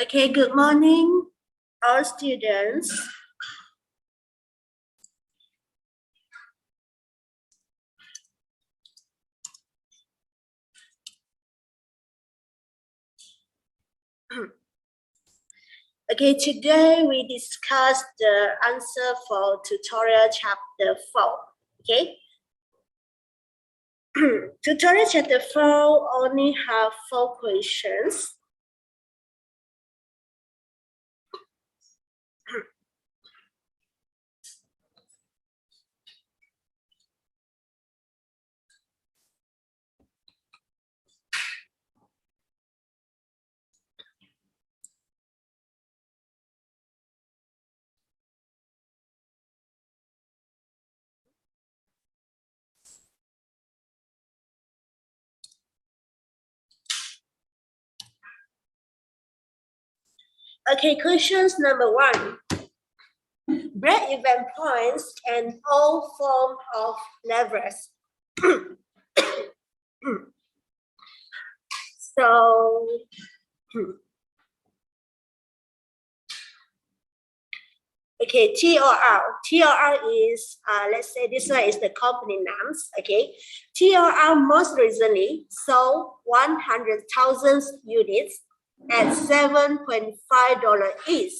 Okay, good morning, all students. Okay, today we discuss the answer for tutorial chapter 4. Okay, tutorial chapter 4 only have 4 questions. Okay, questions number 1. Break-even points and all forms of leverage. So, okay, TRR. TRR is, let's say this one is the company names, okay? TRR most recently sold 100,000 units at $7.5 each.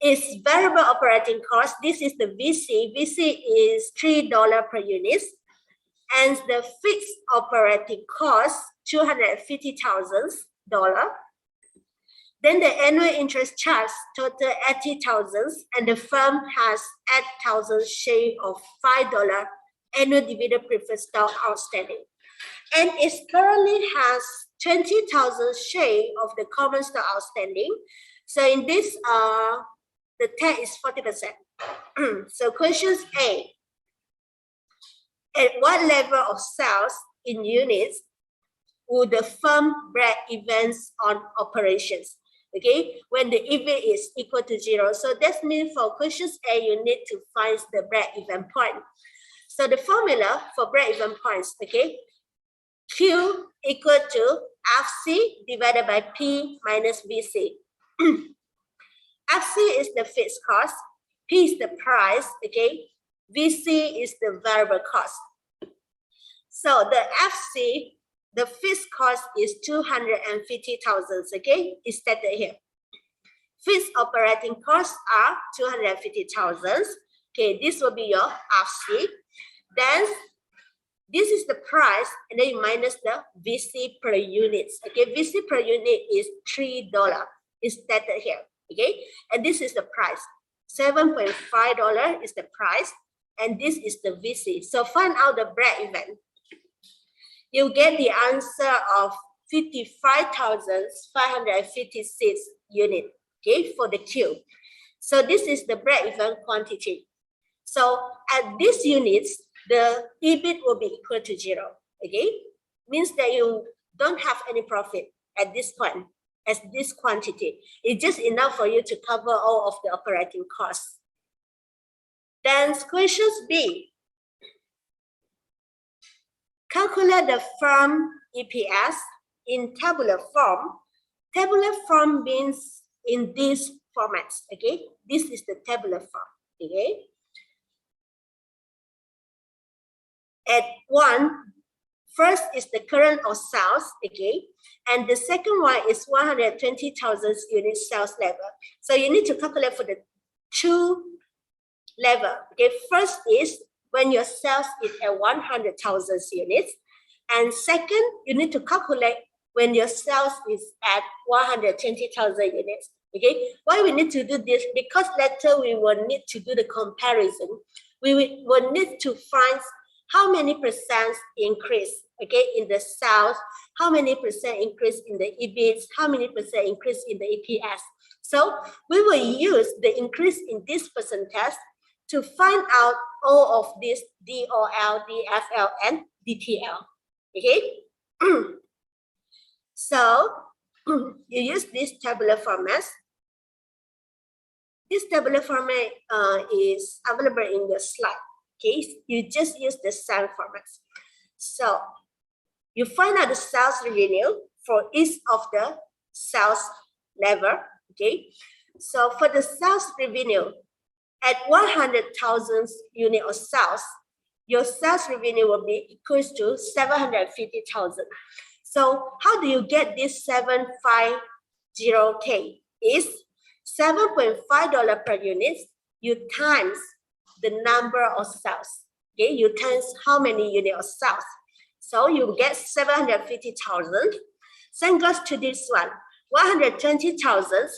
Its variable operating cost, this is the VC. VC is $3 per unit. And the fixed operating cost, $250,000. Then the annual interest charge total 80,000, and the firm has 8,000 shares of $5 annual dividend preferred stock outstanding. And it currently has 20,000 shares of the common stock outstanding. So in this, the tax is 40%. So questions A. At what level of sales in units would the firm break events on operations? Okay, when the EV is equal to 0. So that means for questions A, you need to find the break-even point. So the formula for break-even points, okay, Q equal to FC divided by P minus VC. FC is the fixed cost, P is the price, okay, VC is the variable cost. So the FC, the fixed cost is 250,000, okay? It's stated here. Fixed operating costs are 250,000. Okay, this will be your FC. Then this is the price, and then you minus the VC per unit. Okay, VC per unit is $3. It's stated here. Okay, and this is the price. $7.5 is the price, and this is the VC. So find out the break even. You get the answer of 55,556 units, okay, for the Q. So this is the break-even quantity. So at these units, the EBIT will be equal to 0, okay? Means that you don't have any profit at this point, as this quantity. It's just enough for you to cover all of the operating costs. Then questions B. Calculate the firm EPS in tabular form. Tabular form means in these formats, okay? This is the tabular form, okay? At 1, first is the current of sales, okay? And the second one is 120,000 unit sales level. So you need to calculate for the 2 level, okay? First is when your sales is at 100,000 units. And second, you need to calculate when your sales is at 120,000 units. Okay, why we need to do this? Because later we will need to do the comparison. We will need to find how many percent increase, okay, in the sales, how many percent increase in the EBIT, how many percent increase in the EPS. So we will use the increase in this percentage to find out all of this DOL, DFL, and DTL. Okay, so you use this tabular format. This tabular format is available in your slide. Okay, you just use the same format. So you find out the sales revenue for each of the sales level. Okay, so for the sales revenue at 100,000 unit of sales, your sales revenue will be equals to 750,000. So how do you get this 750K? Is $7.5 per unit. You times the number of sales. Okay, you times how many units of sales. So you get 750,000. Same goes to this one, 120,000.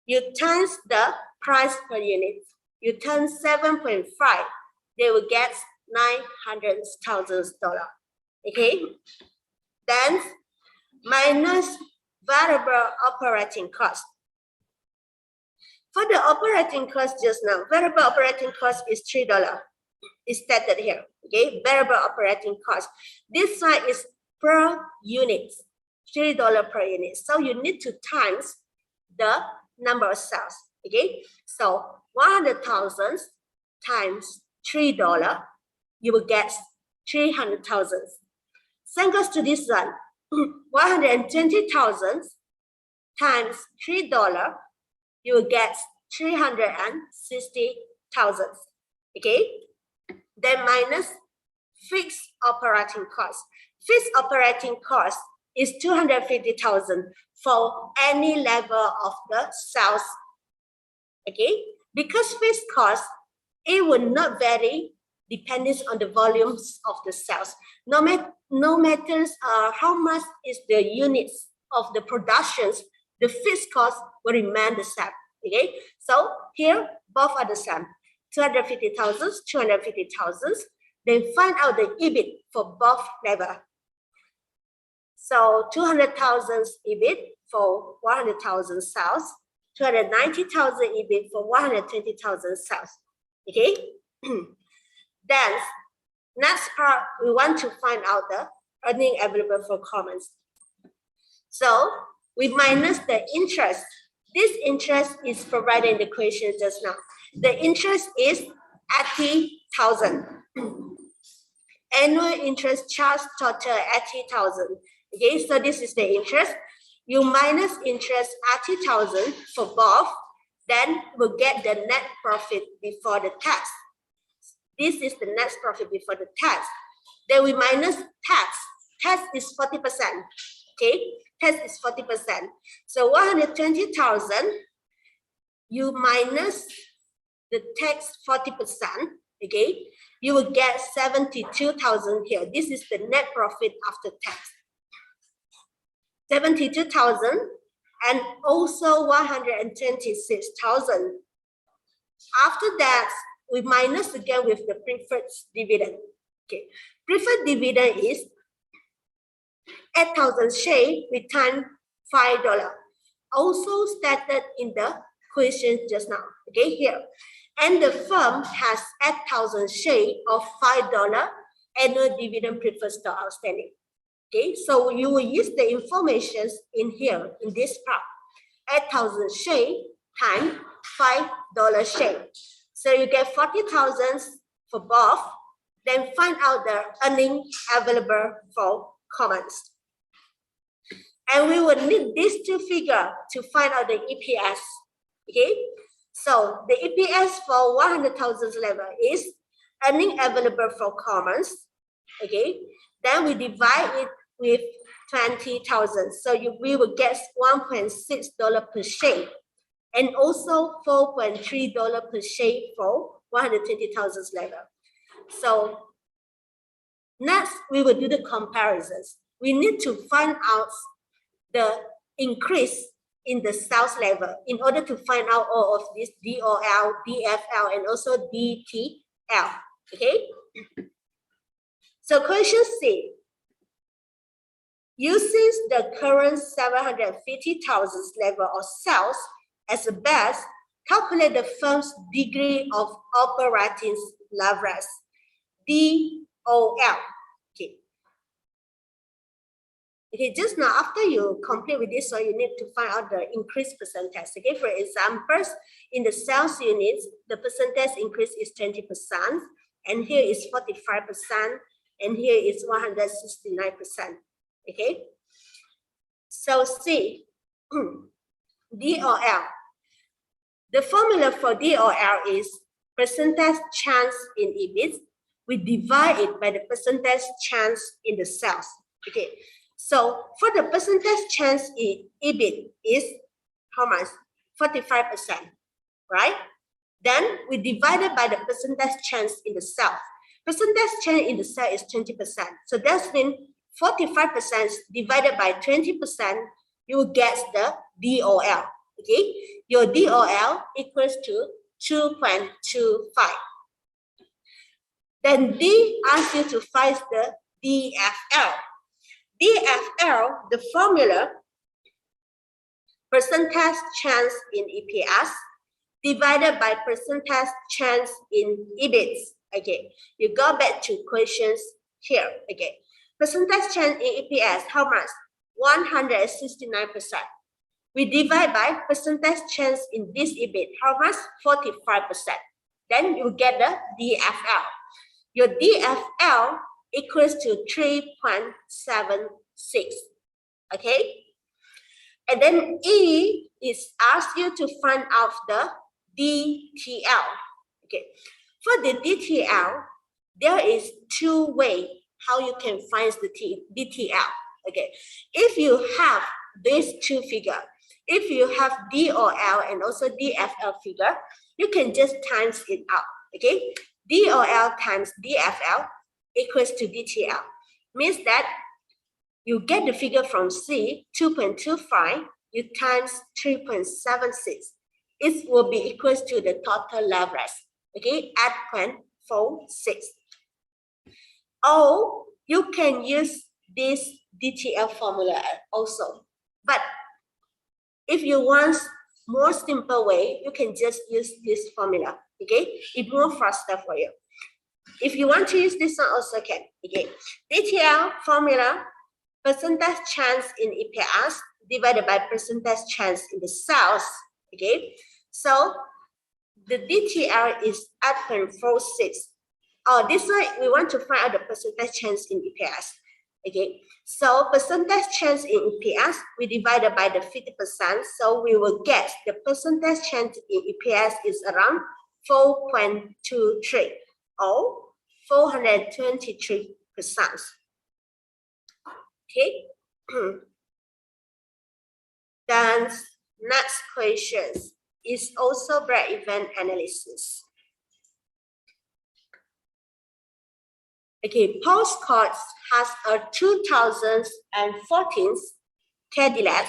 You times the price per unit. You times 7.5. They will get $900,000. Okay. Then minus variable operating cost. For the operating cost just now, variable operating cost is $3. It's stated here. Okay, variable operating cost. This side is per unit, $3 per unit. So you need to times the number of sales. Okay, so 100,000 times $3, you will get 300,000. Same goes to this one, 120,000 times $3, you will get 360,000. Okay, then minus fixed operating cost. Fixed operating cost is 250,000 for any level of the sales. Okay, because fixed cost, it will not vary depending on the volumes of the sales. No matter how much is the units of the productions, the fixed cost will remain the same. Okay, so here both are the same, 250,000, 250,000. Then find out the EBIT for both level. So 200,000 EBIT for 100,000 sales, 290,000 EBIT for 120,000 sales. Okay. Then next part, we want to find out the earning available for commons. So we minus the interest. This interest is provided in the question just now. The interest is 80,000. Annual interest charge total 80,000. Okay, so this is the interest. You minus interest 80,000 for both, then we'll get the net profit before the tax. This is the net profit before the tax. Then we minus tax. Tax is 40%. Okay, tax is 40%. So 120,000, you minus the tax 40%. Okay, you will get 72,000 here. This is the net profit after tax. 72,000 and also 126,000. After that, we minus again with the preferred dividend. Okay, preferred dividend is 8,000 share with time $5. Also stated in the question just now. Okay, here. And the firm has 8,000 share of $5 annual dividend preferred stock outstanding. Okay, so you will use the information in here in this part. 8,000 share times $5 share. So you get 40,000 for both. Then find out the earning available for commons. And we will need these two figures to find out the EPS. Okay, so the EPS for 100,000 level is earning available for commons. Okay, then we divide it with 20,000. So we will get $1.6 per share. And also $4.3 per share for 120,000 level. So next, we will do the comparisons. We need to find out the increase in the sales level in order to find out all of this DOL, DFL, and also DTL. Okay? So question C. Using the current 750,000 level of sales as a base, calculate the firm's degree of operating leverage, DOL. Okay. Okay, just now after you complete with this, so you need to find out the increase percentage. Okay, for example, in the sales units, the percentage increase is 20%, and here is 45%, and here is 169%. Okay, so C. D or L. The formula for D or L is percentage chance in EBIT. We divide it by the percentage chance in the sales. Okay, so for the percentage chance in EBIT is how much? 45%, right? Then we divide it by the percentage chance in the sales. Percentage chance in the sale is 20%. So that's mean 45% divided by 20%, you will get the DOL. Okay, your DOL equals to 2.25. Then D asks you to find the DFL. DFL, the formula, percentage chance in EPS divided by percentage chance in EBIT. Okay, you go back to questions here. Okay, percentage chance in EPS, how much? 169%. We divide by percentage chance in this EBIT, how much? 45%. Then you get the DFL. Your DFL equals to 3.76. Okay, and then E is asked you to find out the DTL. Okay, for the DTL, there is two ways how you can find the DTL. Okay, if you have these two figures, if you have DOL and also DFL figure, you can just times it out. Okay, DOL times DFL equals to DTL. Means that you get the figure from C, 2.25, you times 3.76. It will be equals to the total leverage, okay, at 0.46. Or you can use this DTL formula also. But if you want more simple way, you can just use this formula, okay? It's more faster for you. If you want to use this one also can, okay? DTL formula, percentage chance in EPS divided by percentage chance in the sales, okay? So the DTL is at 0.46. Oh, this way we want to find out the percentage chance in EPS. Okay, so percentage chance in EPS, we divided by the 50%, so we will get the percentage chance in EPS is around 4.23 or 423%. Okay, then next question is also break-even analysis. Okay, Postcard has a 2014 Cadillac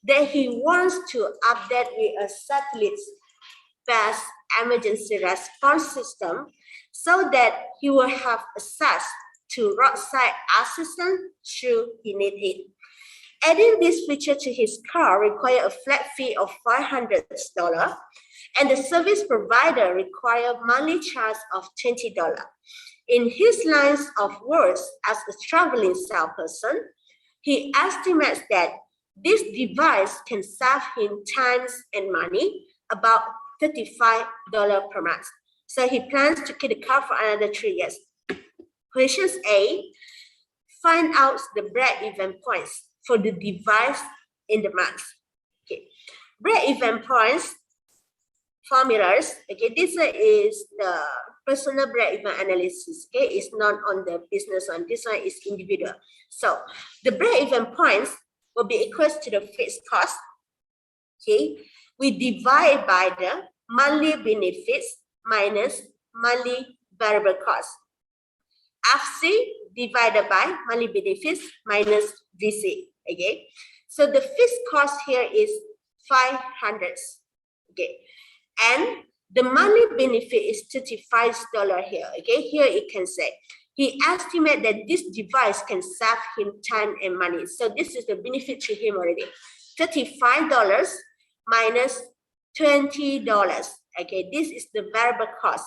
that he wants to update with a satellite-based emergency response system so that he will have access to roadside assistance should he need it. Adding this feature to his car requires a flat fee of $500, and the service provider requires monthly charge of $20. In his lines of words as a traveling salesperson, he estimates that this device can save him time and money, about $35 per month. So he plans to keep the car for another 3 years. Questions A, find out the break-even points for the device in the month. Okay, break-even points formulas. Okay, this is the personal break-even analysis. Okay, it's not on the business one. This one is individual. So the break-even points will be equal to the fixed cost. Okay, we divide by the monthly benefits minus monthly variable cost. FC divided by monthly benefits minus VC. Okay, so the fixed cost here is 500. Okay, and the monthly benefit is $35 here. Okay, here it can say he estimates that this device can save him time and money. So this is the benefit to him already. $35 minus $20. Okay, this is the variable cost.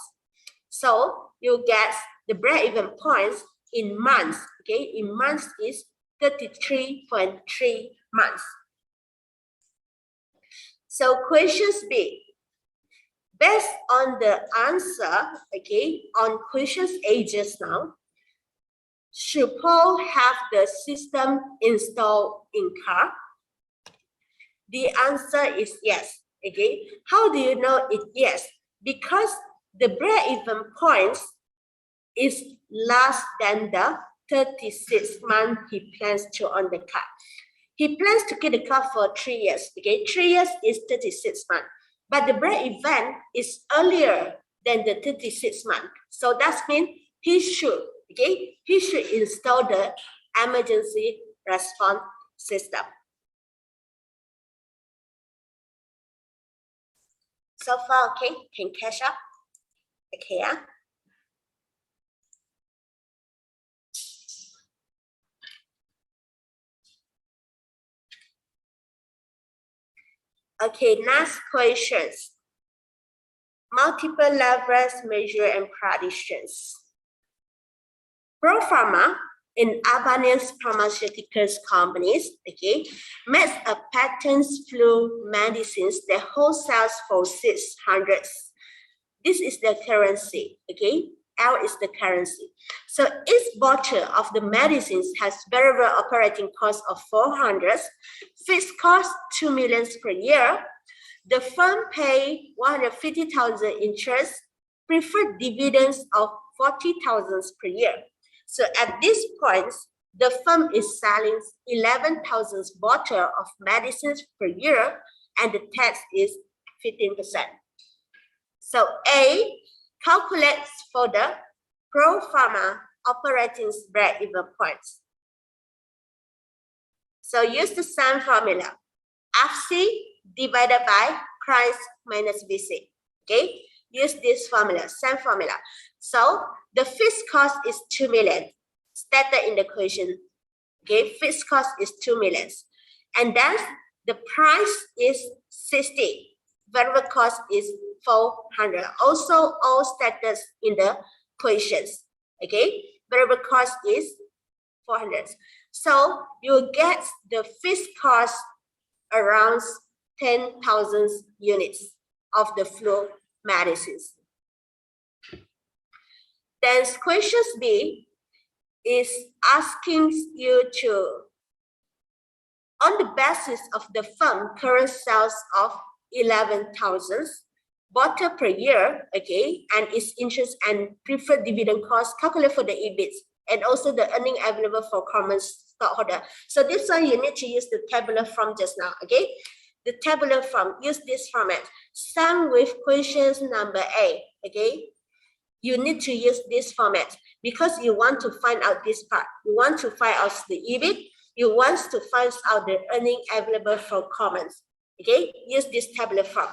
So you get the break-even points in months. Okay, in months is 33.3 months. So questions B. Based on the answer, okay, on questions A just now, should Paul have the system installed in car? The answer is yes. Okay, how do you know it yes? Because the break-even points is less than the 36 months he plans to own the car. He plans to get the car for 3 years. Okay, 3 years is 36 months, but the break-even is earlier than the 36 months. So that means he should install the emergency response system. So far, okay, can catch up. Okay, yeah. Okay, next questions. Multiple levels, measure and predictions. Pro Pharma in Albanese pharmaceuticals companies, okay, makes a patent flu medicines that wholesales for 600. This is the currency, okay? L is the currency. So each bottle of the medicines has variable operating cost of 400, fixed cost 2 million per year. The firm pay 150,000 interest, preferred dividends of 40,000 per year. So at this point, the firm is selling 11,000 bottles of medicines per year, and the tax is 15%. So A calculates for the Pro Pharma operating break-even points. So use the same formula, FC divided by price minus VC. Okay, use this formula, same formula. So the fixed cost is 2 million, stated in the question. Okay, fixed cost is 2 million, and then the price is 60. Variable cost is 400. Also, all status in the questions. Okay, variable cost is 400. So you get the fixed cost around 10,000 units of the flu medicines. Then question B is asking you to, on the basis of the firm current sales of 11,000 bottle per year, okay, and its interest and preferred dividend cost, calculate for the EBIT and also the earning available for common stockholder. So this one you need to use the tabular form just now, okay? The tabular form, use this format. Same with questions number A, okay? You need to use this format because you want to find out this part. You want to find out the EBIT. You want to find out the earning available for commons. Okay, use this tabular form.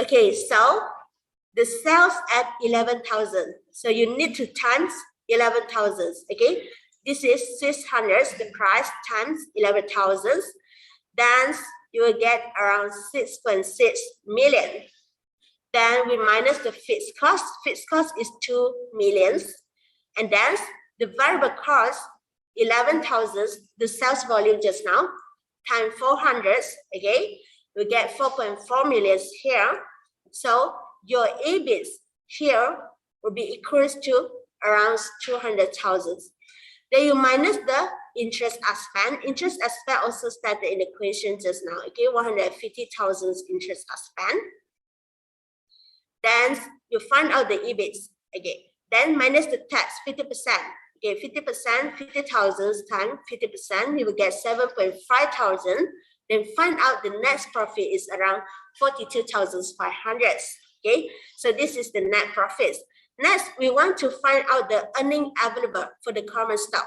Okay, so the sales at 11,000. So you need to times 11,000. Okay, this is 600, the price times 11,000. Then you will get around 6.6 million. Then we minus the fixed cost. Fixed cost is 2 million. And then the variable cost, 11,000, the sales volume just now, times 400, okay? We get 4.4 million here. So your EBIT here will be equals to around 200,000. Then you minus the interest expense. Interest expense also started in the question just now, okay? 150,000 interest expense. Then you find out the EBIT, okay? Then minus the tax, 50%. Okay, 50%, 50,000 times 50%, you will get 7,500. Then find out the net profit is around 42,500. Okay, so this is the net profit. Next, we want to find out the earning available for the common stock.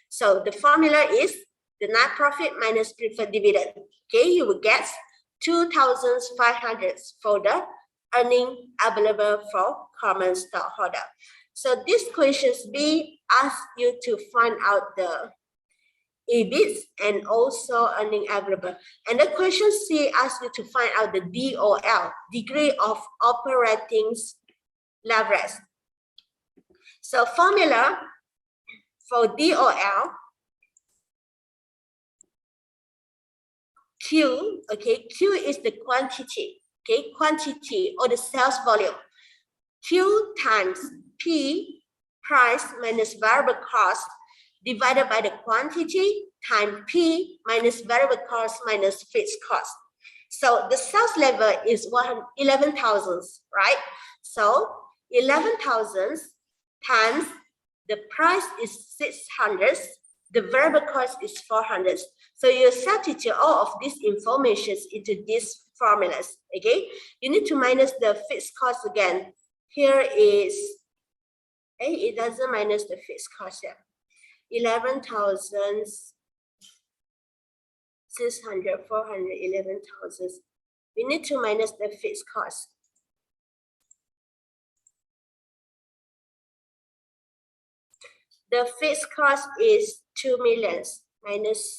So the formula is the net profit minus preferred dividend. Okay, you will get 2,500 for the earning available for common stockholder. So these questions B ask you to find out the EBIT and also earning available. And the question C asks you to find out the DOL, degree of operating leverage. So formula for DOL, Q, okay, Q is the quantity, okay, quantity or the sales volume. Q times P, price minus variable cost, divided by the quantity times P minus variable cost minus fixed cost. So the sales level is 11,000, right? So 11,000 times the price is 600, the variable cost is 400. So you substitute all of these informations into these formulas, okay? You need to minus the fixed cost again. Here is, it doesn't minus the fixed cost here. 11,000, 600, 400, 11,000. We need to minus the fixed cost. The fixed cost is 2 million minus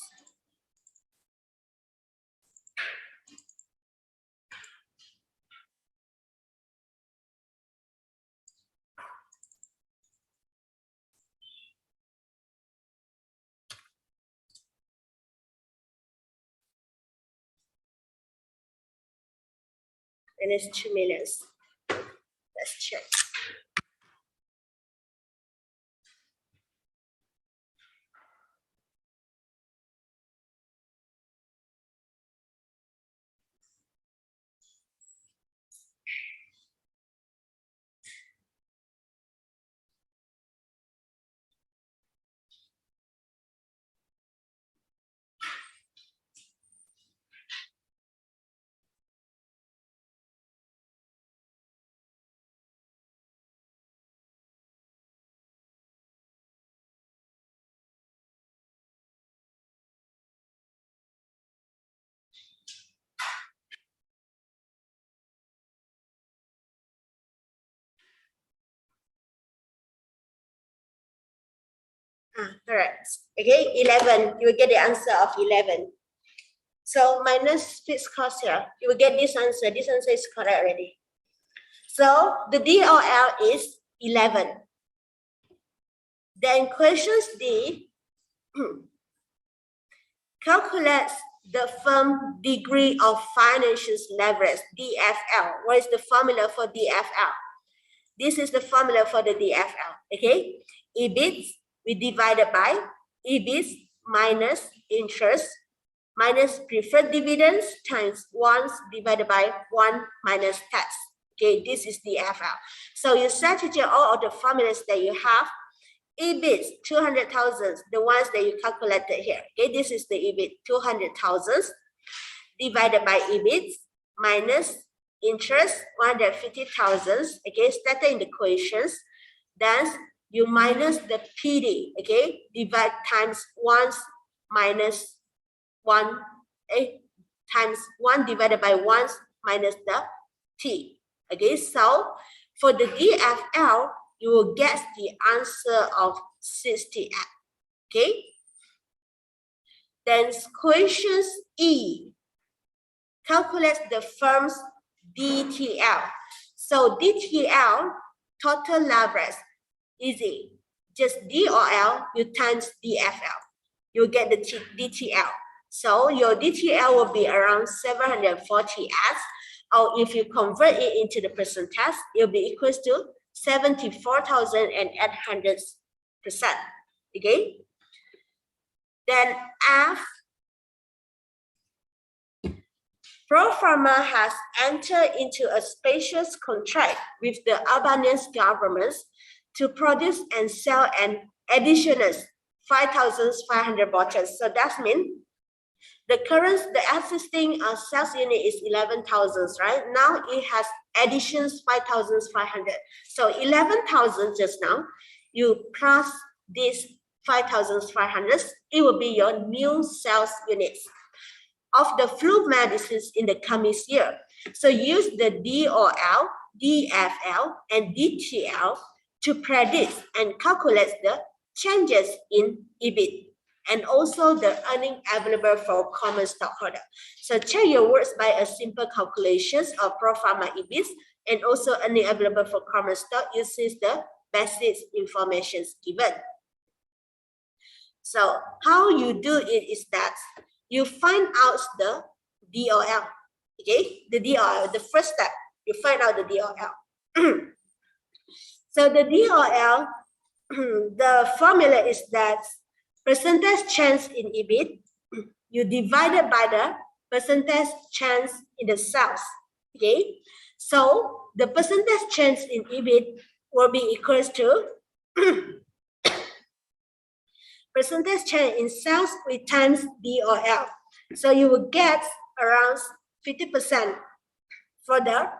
minus 2 million. Let's check. Correct. Okay, 11. You will get the answer of 11. So minus fixed cost here, you will get this answer. This answer is correct already. So the DOL is 11. Then questions D, calculate the firm degree of financial leverage, DFL. What is the formula for DFL? This is the formula for the DFL, okay? EBIT, we divided by EBIT minus interest minus preferred dividends times 1 divided by 1 minus tax. Okay, this is DFL. So you substitute all of the formulas that you have. EBIT 200,000, the ones that you calculated here. Okay, this is the EBIT 200,000 divided by EBIT minus interest 150,000. Okay, stated in the equations. Then you minus the PD. Okay, divide times 1 minus 1 times 1 divided by 1 minus the T. Okay, so for the DFL, you will get the answer of 68. Okay. Then questions E. Calculate the firm's DTL. So DTL, total leverage, easy. Just DOL, you times DFL. You get the DTL. So your DTL will be around 740 S, or if you convert it into the percentage, it will be equal to 74,800%. Okay. Then F, Pro Pharma has entered into a spacious contract with the Albanese government to produce and sell an additional 5,500 bottles. So that means the existing sales unit is 11,000, right? Now it has additions 5,500. So 11,000 just now, you plus this 5,500, it will be your new sales units of the flu medicines in the coming year. So use the DOL, DFL, and DTL to predict and calculate the changes in EBIT and also the earning available for common stockholder. So check your words by a simple calculations of Pro Pharma EBIT and also earning available for common stock using the basic information given. So how you do it is that you find out the DOL, okay? The DOL, the first step, you find out the DOL. So the DOL, the formula is that percentage change in EBIT, you divide it by the percentage change in the sales. Okay, so the percentage change in EBIT will be equals to percentage change in sales with times D or L. So you will get around 50% for the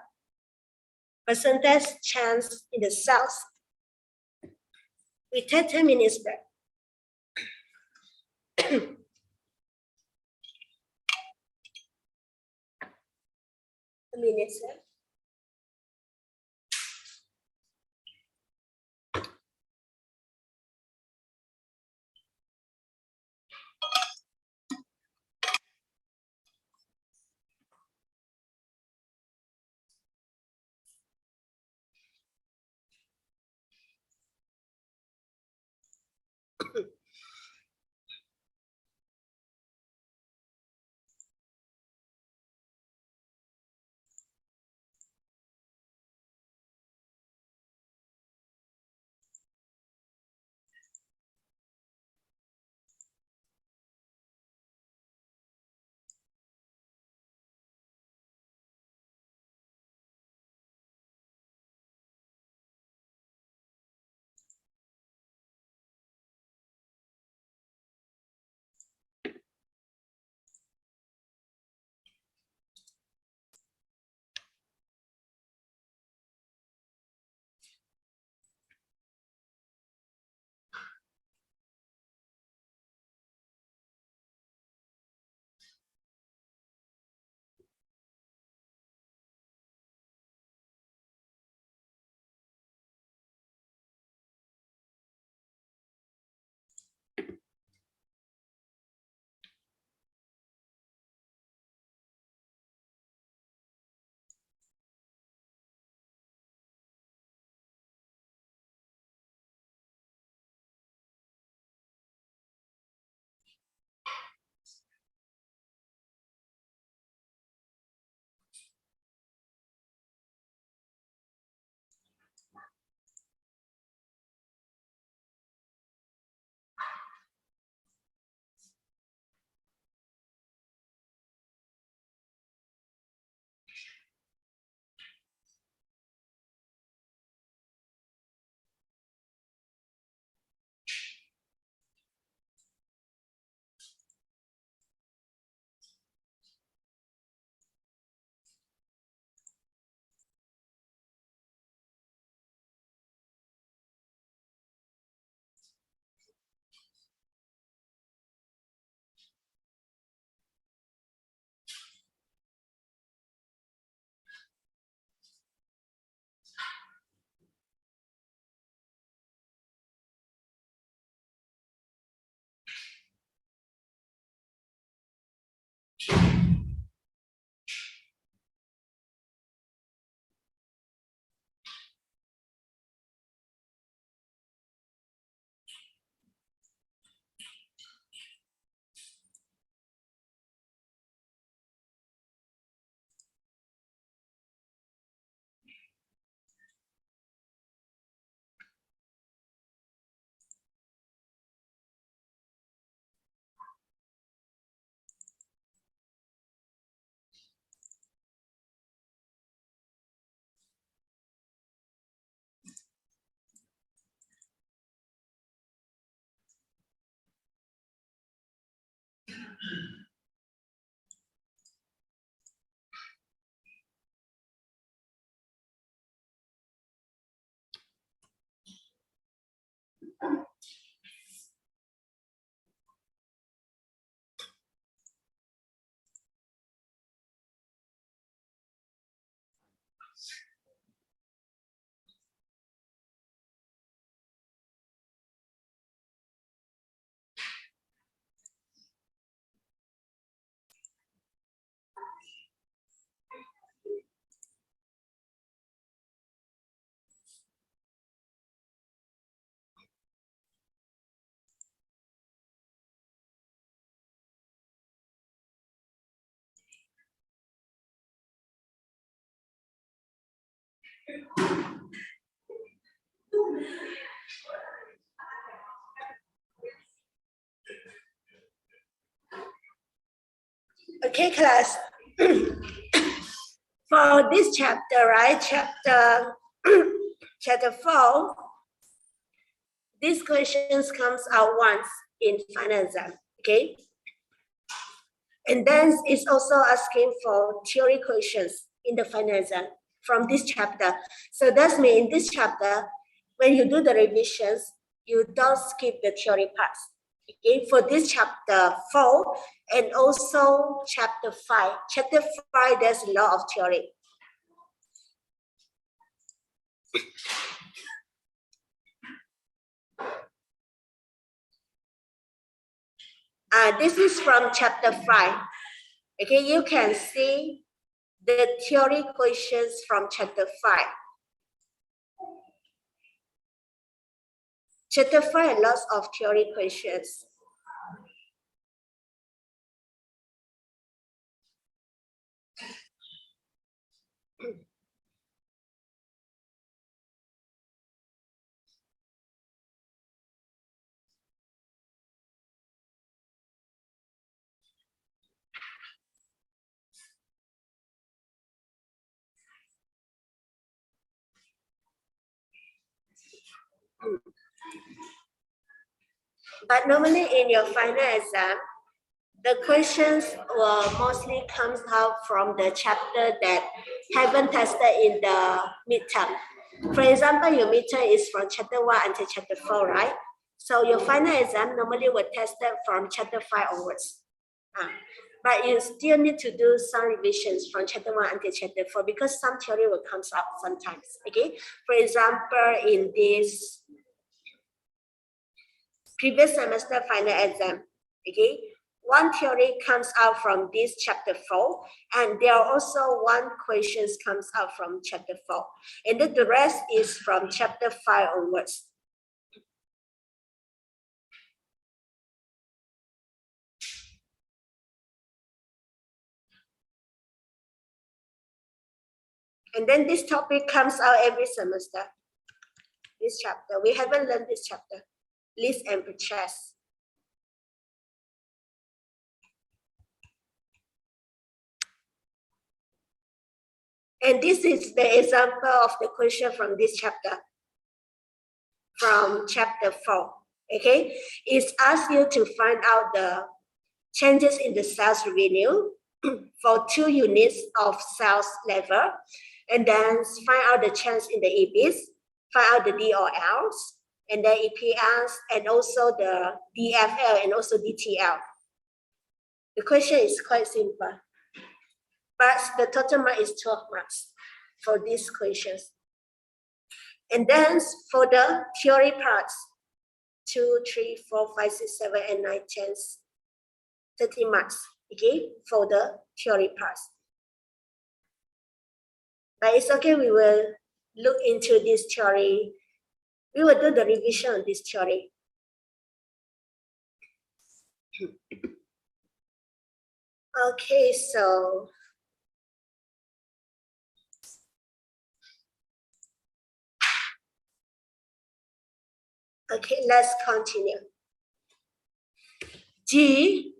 percentage change in the sales. We take 10 minutes break. A minute, sir. Okay, class. For this chapter, right? Chapter 4, these questions comes out once in final exam. Okay. And then it's also asking for theory questions in the final exam from this chapter. So that's mean in this chapter, when you do the revisions, you don't skip the theory parts. Okay, for this chapter 4 and also chapter 5. Chapter 5, there's a lot of theory. This is from chapter 5. Okay, you can see the theory questions from chapter 5. Chapter 5, lots of theory questions. But normally in your final exam, the questions will mostly comes out from the chapter that haven't tested in the midterm. For example, your midterm is from chapter 1 until chapter 4, right? So your final exam normally will test it from chapter 5 onwards. But you still need to do some revisions from chapter 1 until chapter 4 because some theory will come up sometimes. Okay, for example, in this previous semester final exam, okay, one theory comes out from this chapter 4, and there are also one questions comes out from chapter 4, and then the rest is from chapter 5 onwards. And then this topic comes out every semester. This chapter, we haven't learned this chapter, list and purchase. And this is the example of the question from this chapter, from chapter 4. Okay, it asks you to find out the changes in the sales revenue for 2 units of sales level, and then find out the change in the EBIT, find out the DOLs, and then EPS, and also the DFL and also DTL. The question is quite simple, but the total mark is 12 marks for these questions. And then for the theory parts, 2, 3, 4, 5, 6, 7, and 9, 10, 30 marks, okay, for the theory parts. But it's okay, we will look into this theory. We will do the revision on this theory. Okay, so okay, let's continue. G.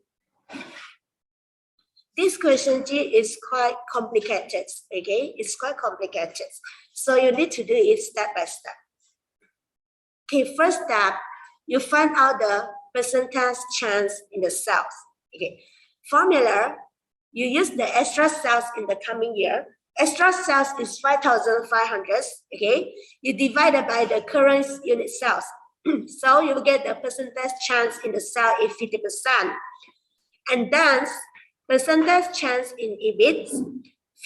This question G is quite complicated, okay? It's quite complicated. So you need to do it step by step. Okay, first step, you find out the percentage chance in the sales. Okay, formula, you use the extra sales in the coming year. Extra sales is 5,500, okay? You divide it by the current unit sales. So you get the percentage chance in the sale is 50%. And then percentage chance in EBIT,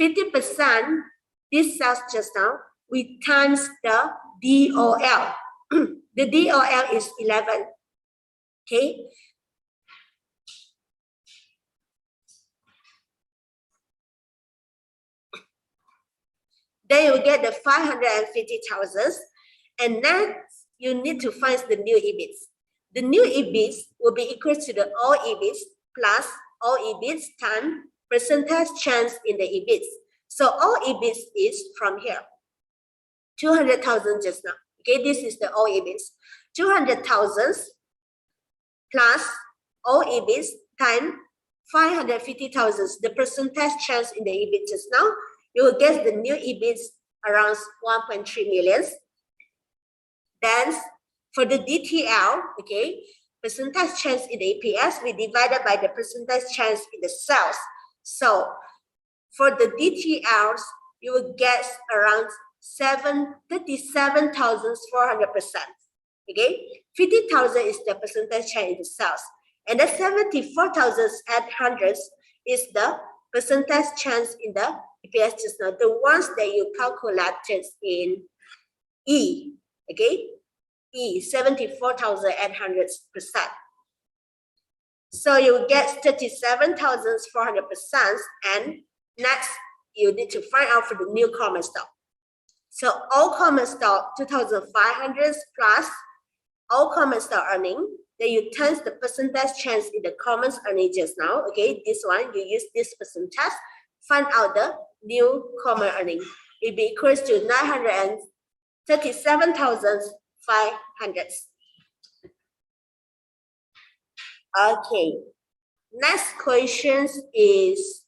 50%, this sales just now, we times the DOL. The DOL is 11, okay? Then you get the 550,000, and then you need to find the new EBIT. The new EBIT will be equal to the all EBIT plus all EBIT times percentage chance in the EBIT. So all EBIT is from here, 200,000 just now. Okay, this is the all EBIT. 200,000 plus all EBIT times 550,000, the percentage chance in the EBIT just now, you will get the new EBIT around 1.3 million. Then for the DTL, okay, percentage chance in the EPS, we divided by the percentage chance in the sales. So for the DTLs, you will get around 37,400%. Okay, 50,000 is the percentage chance in the sales, and the 74,800 is the percentage chance in the EPS just now, the ones that you calculated in E. Okay, E 74,800%. So you get 37,400%, and next you need to find out for the new common stock. So all common stock 2,500 plus all common stock earning. Then you turn the percentage chance in the common earning just now. Okay, this one you use this percentage, find out the new common earning. It be equals to 937,500. Okay, next question is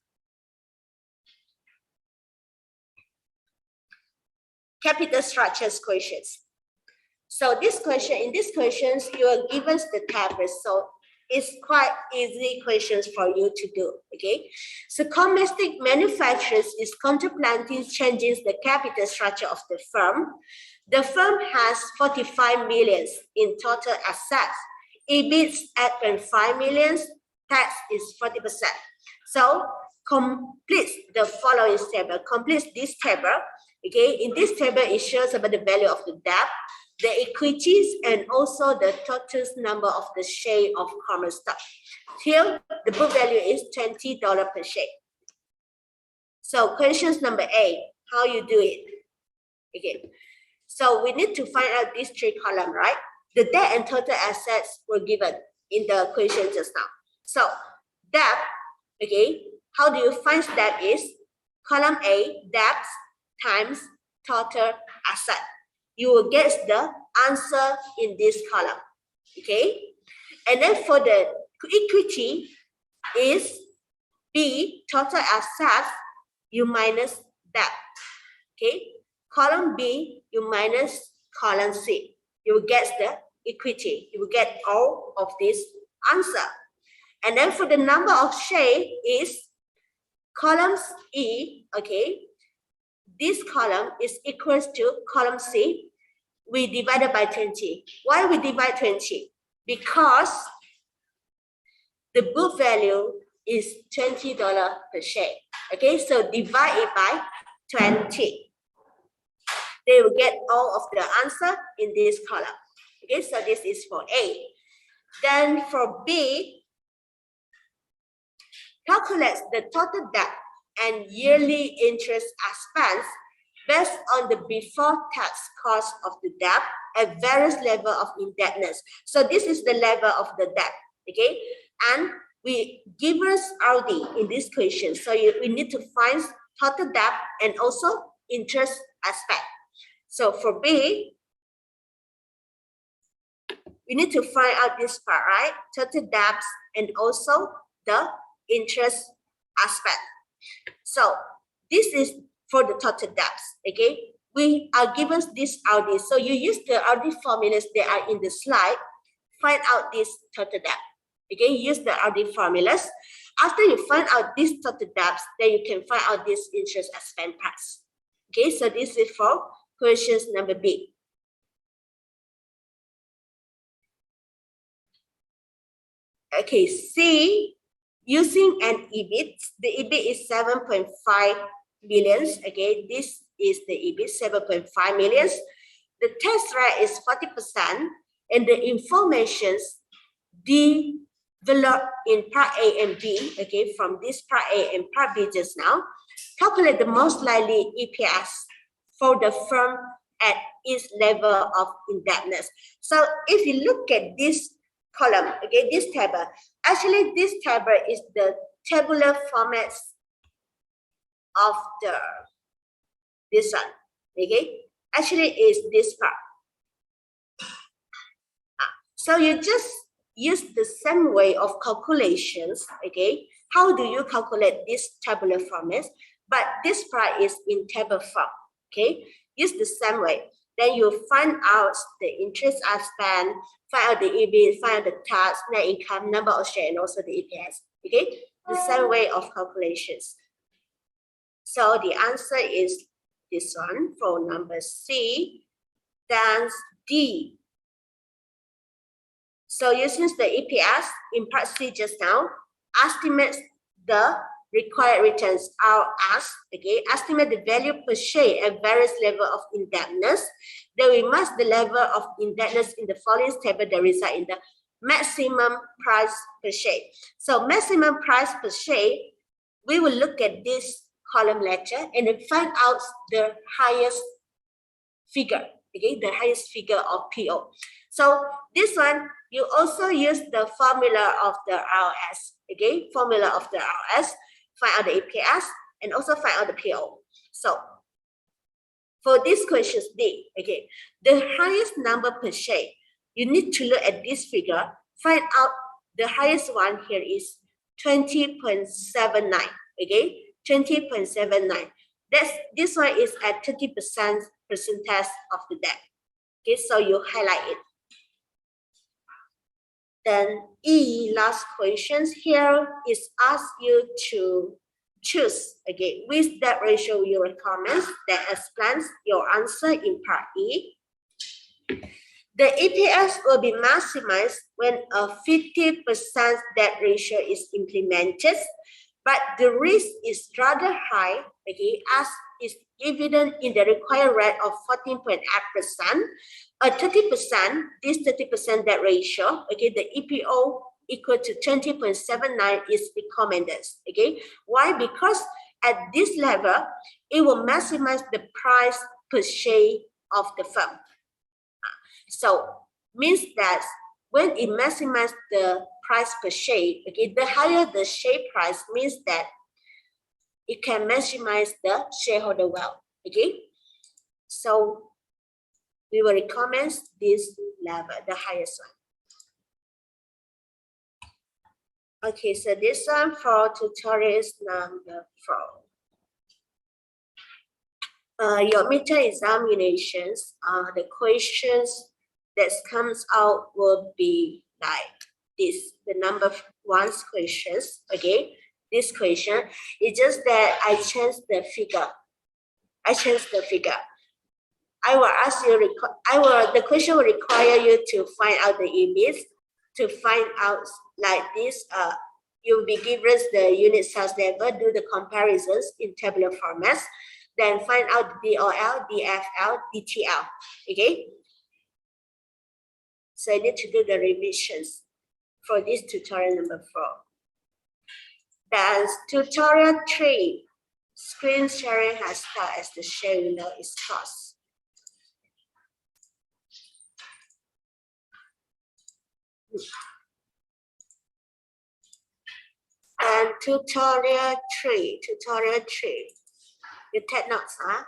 capital structures questions. So this question, in these questions, you are given the tables. So it's quite easy questions for you to do. Okay. So domestic manufacturers is contemplating changing the capital structure of the firm. The firm has 45 million in total assets. EBIT at 8.5 million, tax is 40%. So complete the following table. Complete this table. Okay, in this table, it shows about the value of the debt, the equities, and also the total number of the share of common stock. Here, the book value is $20 per share. So questions number A, how you do it? Okay, so we need to find out these three columns, right? The debt and total assets were given in the question just now. So debt, okay, how do you find debt is column A, debt times total asset. You will get the answer in this column, okay? And then for the equity is B, total assets, you minus debt, okay? Column B, you minus column C. You will get the equity. You will get all of this answer. And then for the number of share is column E, okay? This column is equals to column C. We divided by 20. Why we divide 20? Because the book value is $20 per share. Okay, so divide it by 20. They will get all of the answer in this column. Okay, so this is for A. Then for B, calculate the total debt and yearly interest expense based on the before tax cost of the debt at various level of indebtedness. So this is the level of the debt, okay? And we give us RD in this question. So we need to find total debt and also interest aspect. So for B, we need to find out this part, right? Total debts and also the interest aspect. So this is for the total debts, okay? We are given this RD. So you use the RD formulas that are in the slide, find out this total debt, okay? Use the RD formulas. After you find out this total debts, then you can find out this interest expense price. Okay, so this is for questions number B. Okay, C, using an EBIT, the EBIT is 7.5 million. Okay, this is the EBIT, 7.5 million. The tax rate is 40%, and the informations developed in part A and B, okay, from this part A and part B just now, calculate the most likely EPS for the firm at its level of indebtedness. So if you look at this column, okay, this table, actually this table is the tabular formats of this one, okay, actually is this part. So you just use the same way of calculations, okay. how do you calculate this tabular format? But this price is in table form. Okay, use the same way. Then you find out the interest I spent, find out the EBIT, find out the tax, net income, number of shares, and also the EPS. Okay, the same way of calculations. So the answer is this one for number C. Then D. So using the EPS in part C just now, estimate the required returns are asked, okay, estimate the value per share at various level of indebtedness. Then we must the level of indebtedness in the following table that result in the maximum price per share. So maximum price per share, we will look at this column letter and then find out the highest figure, okay, the highest figure of PO. So this one, you also use the formula of the RS, okay, formula of the RS, find out the EPS, and also find out the PO. So for these questions D, okay, the highest number per share, you need to look at this figure, find out the highest one here is 20.79, okay, 20.79. This one is at 30% percentage of the debt. Okay, so you highlight it. Then E, last questions here is ask you to choose, okay, which debt ratio you recommend that explains your answer in part E. The EPS will be maximized when a 50% debt ratio is implemented, but the risk is rather high, okay, as is evident in the required rate of 14.8%. A 30%, this 30% debt ratio, okay, the EPO equal to 20.79 is recommended, okay? Why? Because at this level, it will maximize the price per share of the firm. So means that when it maximizes the price per share, okay, the higher the share price means that it can maximize the shareholder wealth, okay? So we will recommend this level, the highest one. Okay, so this one for tutorials number 4. Your midterm examinations, the questions that comes out will be like this, the number 1's questions, okay? This question is just that I changed the figure. I will ask you, the question will require you to find out the EBIT, to find out like this, you'll be given the unit sales level, do the comparisons in tabular formats, then find out the DOL, DFL, DTL, okay? So I need to do the revisions for this tutorial number 4. Then tutorial 3, screen sharing has started as the share window is closed. And tutorial 3, you take notes, huh?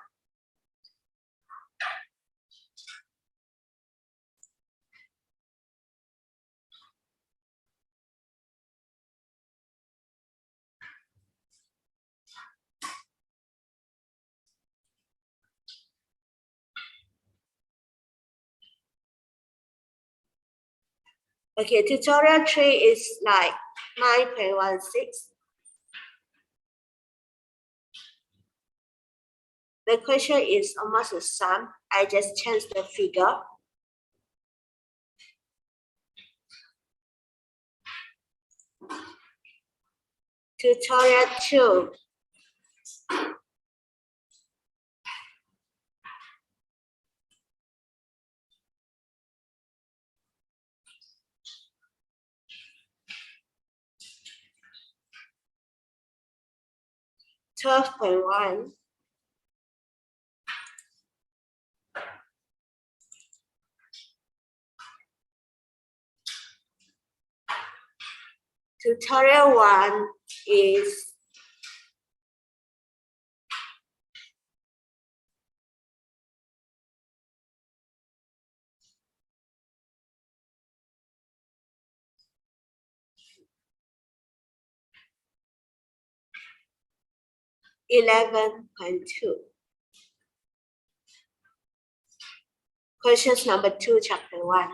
Okay, tutorial 3 is like 9.16. The question is almost the same. I just changed the figure. Tutorial 2. $12.1. Tutorial 1 is 11.2. Questions number 2, chapter 1.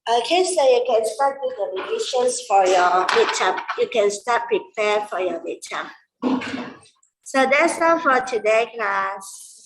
Okay, so you can start with the revisions for your midterm. You can start prepare for your midterm. So that's all for today, class.